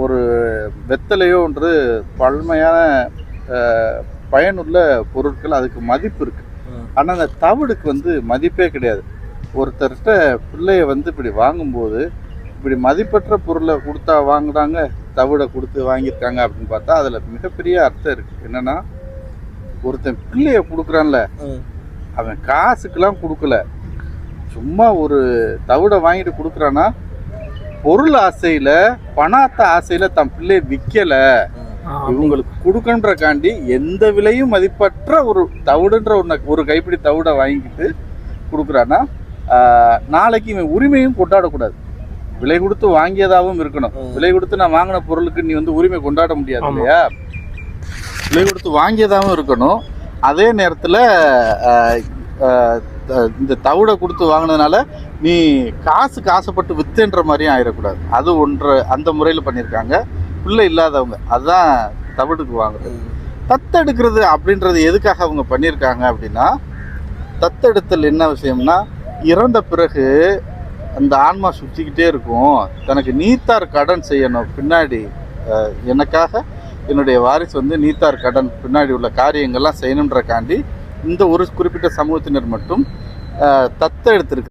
ஒரு வெத்தலையோன்றது பழமையான பயனுள்ள பொருட்கள், அதுக்கு மதிப்பு இருக்கு. ஆனால் அந்த தவிடுக்கு மதிப்பே கிடையாது. ஒருத்தர்கிட்ட பிள்ளைய இப்படி வாங்கும்போது இப்படி மதிப்பற்ற பொருளை கொடுத்தா வாங்குறாங்க, தவிடை கொடுத்து வாங்கியிருக்காங்க அப்படின்னு பார்த்தா அதில் மிகப்பெரிய அர்த்தம் இருக்குது. என்னென்னா, ஒருத்தன் பிள்ளைய கொடுக்குறான்ல, அவன் காசுக்கெல்லாம் கொடுக்கல, சும்மா ஒரு தவிடை வாங்கிட்டு கொடுக்குறான்னா பொருள் ஆசையில், பணாத்த ஆசையில் தன் பிள்ளையை விற்கலை, இவங்களுக்கு கொடுக்கன்றக்காண்டி எந்த விலையும் மதிப்பற்ற ஒரு தவிடுன்ற ஒரு கைப்பிடி தவிடை வாங்கிட்டு கொடுக்குறான்னா, நாளைக்கு இவன் உரிமையும் கொண்டாடக்கூடாது. விலை கொடுத்து வாங்கியதாகவும் இருக்கணும். விலை கொடுத்து நான் வாங்கின பொருளுக்கு நீ உரிமை கொண்டாட முடியாது இல்லையா? விலை கொடுத்து வாங்கியதாகவும் இருக்கணும். அதே நேரத்தில் இந்த தவிடை கொடுத்து வாங்கினதுனால நீ காசுக்கு ஆசைப்பட்டு வித்துன்ற மாதிரியும் ஆயிடக்கூடாது. அது ஒன்று அந்த முறையில் பண்ணியிருக்காங்க பிள்ளை இல்லாதவங்க. அதுதான் தவிடுக்கு வாங்குறது. தத்தெடுக்கிறது அப்படின்றது எதுக்காக அவங்க பண்ணியிருக்காங்க அப்படின்னா, தத்தெடுத்தல் என்ன விஷயம்னா, இறந்த பிறகு அந்த ஆன்மா சுற்றிக்கிட்டே இருக்கும், தனக்கு நீத்தார் கடன் செய்யணும், பின்னாடி எனக்காக என்னுடைய வாரிசு நீத்தார் கடன் பின்னாடி உள்ள காரியங்கள்லாம் செய்யணுன்றக்காண்டி இந்த ஒரு குறிப்பிட்ட சமூகத்தினர் மட்டும் தத்தெடுத்திருக்கு.